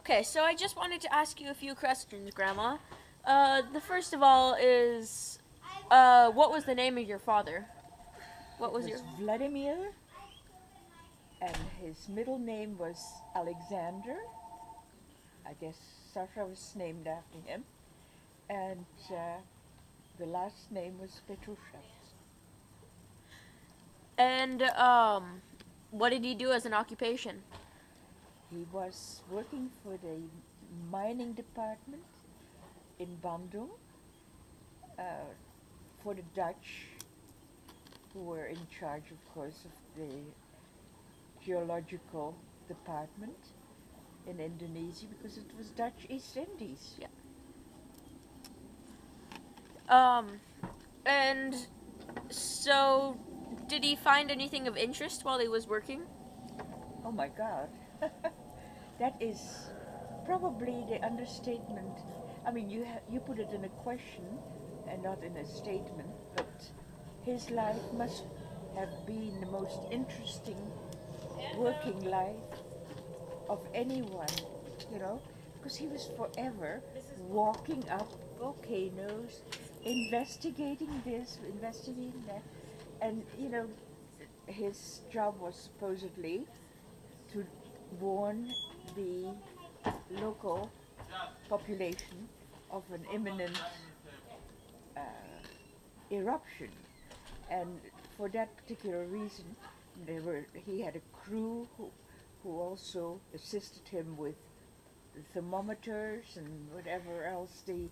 Okay, so I just wanted to ask you a few questions, Grandma. The first of all is, what was the name of your father? What It was your? was Vladimir, and his middle name was Alexander. I guess Sasha was named after him, and the last name was Petrusha. And what did he do as an occupation? He was working for the mining department in Bandung uh, for the Dutch, who were in charge, of course, of the geological department in Indonesia because it was Dutch East Indies. Yeah. Um, and so did he find anything of interest while he was working? Oh my God. That is probably the understatement. I mean, you put it in a question and not in a statement, but his life must have been the most interesting working life of anyone, you know, because he was forever walking up volcanoes, investigating this, investigating that, and his job was supposedly to warn the local population of an imminent uh, eruption. And for that particular reason, he had a crew who also assisted him with the thermometers and whatever else they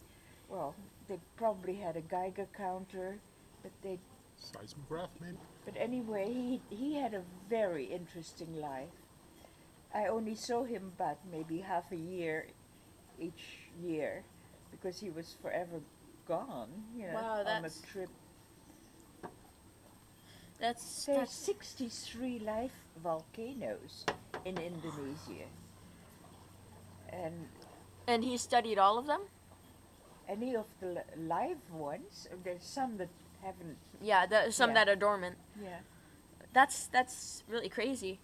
probably had a Geiger counter that they Seismograph, maybe? but anyway, he had a very interesting life. I only saw him about maybe half a year each year because he was forever gone, Wow, on a that's trip. that's There's that's 63 live volcanoes in Indonesia, and and he studied all of them? any of the live ones, there's some that haven't. Yeah, some Yeah, that are dormant. yeah. That's really crazy.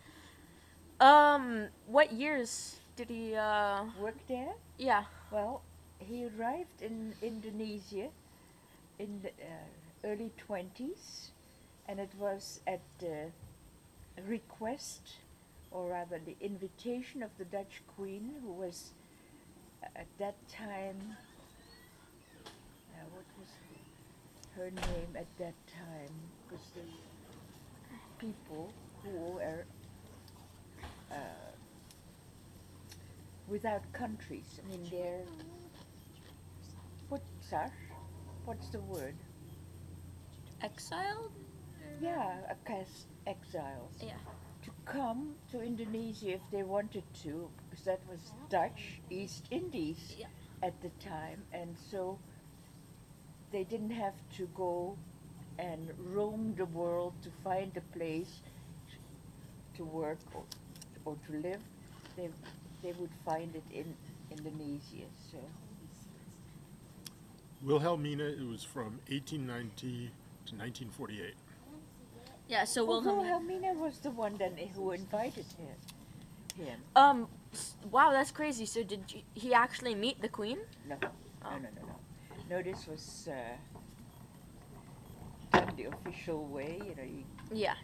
What years did he Work there? yeah. Well, he arrived in Indonesia in the early 20s, and it was at the request, or rather the invitation of the Dutch Queen, who was at that time, what was her name at that time? Because the people who were uh, without countries, I mean, they're, what, Sash? What's the word? Exiled? Yeah, exiles. Yeah. To come to Indonesia if they wanted to, because that was Dutch East Indies Yeah. at the time, and so they didn't have to go and roam the world to find a place to work or to live. They they would find it in Indonesia. So Wilhelmina, it was from 1890 to 1948. Yeah, so Wilhelmina was the one then who invited him. Wow, that's crazy. So he actually meet the queen? No, Oh. no. No, this was done the official way. Yeah.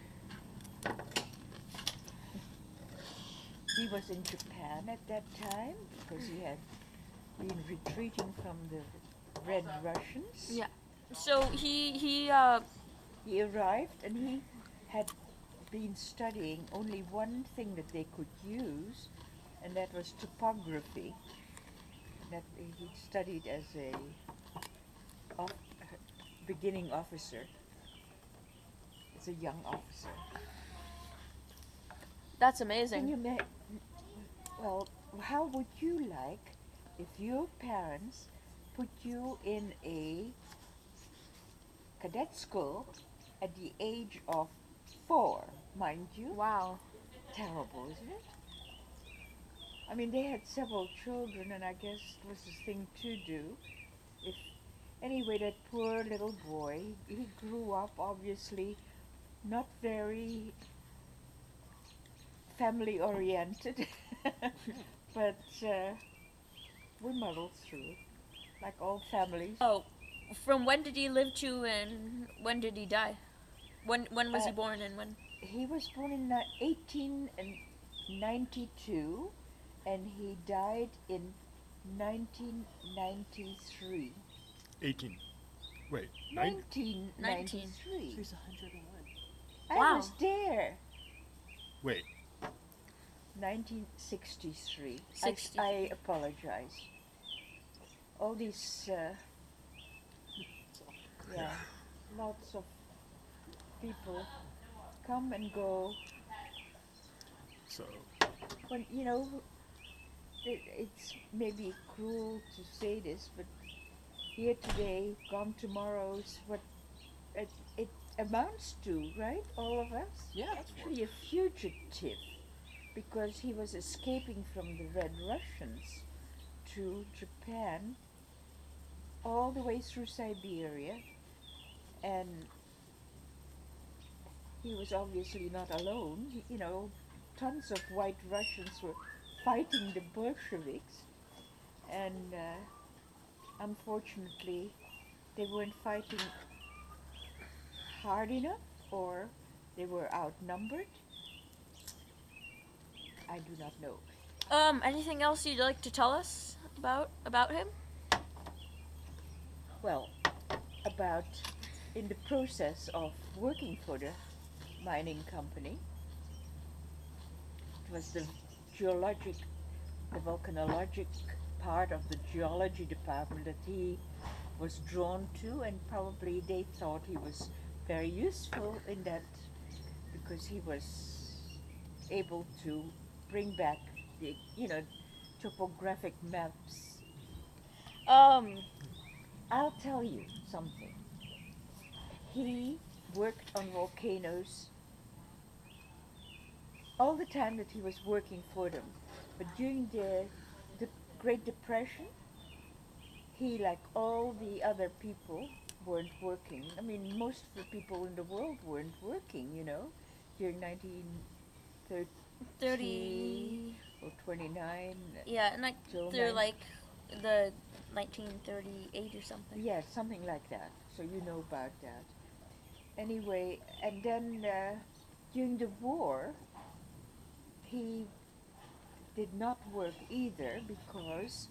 He was in Japan at that time because he had been retreating from the Red Russians. Yeah. So he He arrived and he had been studying only one thing that they could use, and that was topography. That he studied as a beginning officer, as a young officer. that's Can amazing. you well, how would you like if your parents put you in a cadet school at the age of 4, mind you? Wow. Terrible, isn't it? I mean, they had several children, and I guess it was the thing to do. If anyway, that poor little boy, he grew up obviously not very family oriented, but we muddled through, like all families. Oh, from when did he live to and when did he die? When was he born and when? He was born in 1892, and he died in 1993. 18. Wait, 1993. She's 101. I Wow. was there. Wait. 1963. 60. I apologize. All these, yeah, lots of people come and go. So, When, it's maybe cruel to say this, but here today, gone tomorrow is what it amounts to, right? All of us? Yeah. Actually, a fugitive, because he was escaping from the Red Russians to Japan, all the way through Siberia, and he was obviously not alone. Tons of white Russians were fighting the Bolsheviks, and unfortunately, they weren't fighting hard enough, or they were outnumbered. I do not know. Anything else you'd like to tell us about him? Well, about in the process of working for the mining company, it was the volcanologic part of the geology department that he was drawn to, and probably they thought he was very useful in that, because he was able to bring back the topographic maps. I'll tell you something. He worked on volcanoes all the time that he was working for them. But during the Great Depression, he, like all the other people, weren't working. I mean, most of the people in the world weren't working, during 1930 30. or 29. Yeah, and till through nine- like the 1938 or something. Yeah, something like that. So you know about that. Anyway, and then during the war, he did not work either, because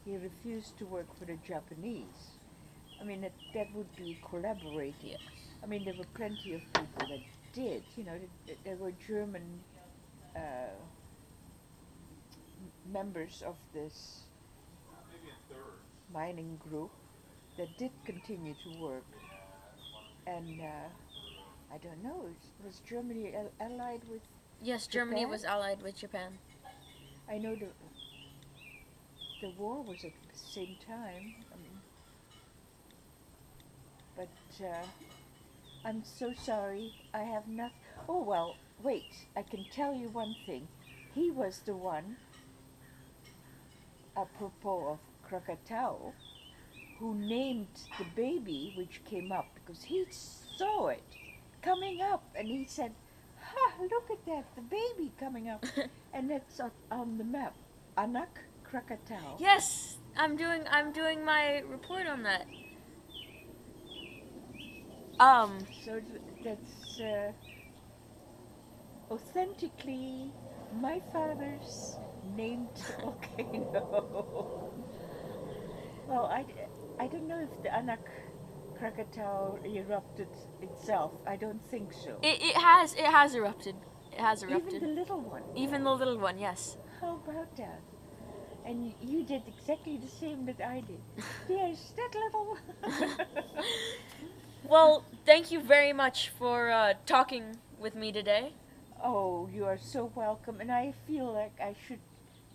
he refused to work for the Japanese. I mean, that would be collaborating. Yes. I mean, there were plenty of people that did. There were German members of this mining group that did continue to work. And I don't know, was Germany allied with? Yes, Germany Japan? was allied with Japan. I know the war was at the same time. I mean, but I'm so sorry. I have not. Oh well, wait. I can tell you one thing. He was the one, apropos of Krakatau, who named the baby which came up, because he saw it coming up, and he said, "Ha! Look at that, the baby coming up," and that's on the map. Anak Krakatau. Yes, I'm doing my report on that. So that's authentically my father's named volcano. Well, I don't know if the Anak Krakatau erupted itself. I don't think so. It has erupted. It has erupted. Even the little one. Even the little one, yes. How about that? And you did exactly the same that I did. Yes, that little one. Well, thank you very much for talking with me today. Oh, you are so welcome, and I feel like I should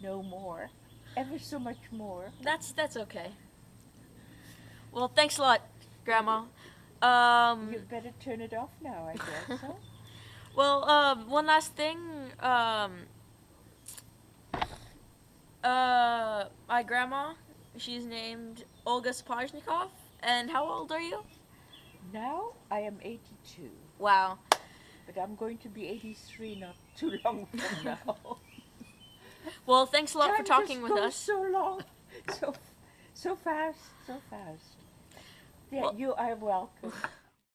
know more, ever so much more. That's okay. Well, thanks a lot, Grandma. You better turn it off now, I guess, huh? Well, one last thing. My grandma, she's named Olga Sapozhnikov. And how old are you? Now I am 82, Wow. but I'm going to be 83 not too long from now. Well, thanks a lot for Time talking just with goes us. so long, so fast, so fast. Yeah, Well- you are welcome.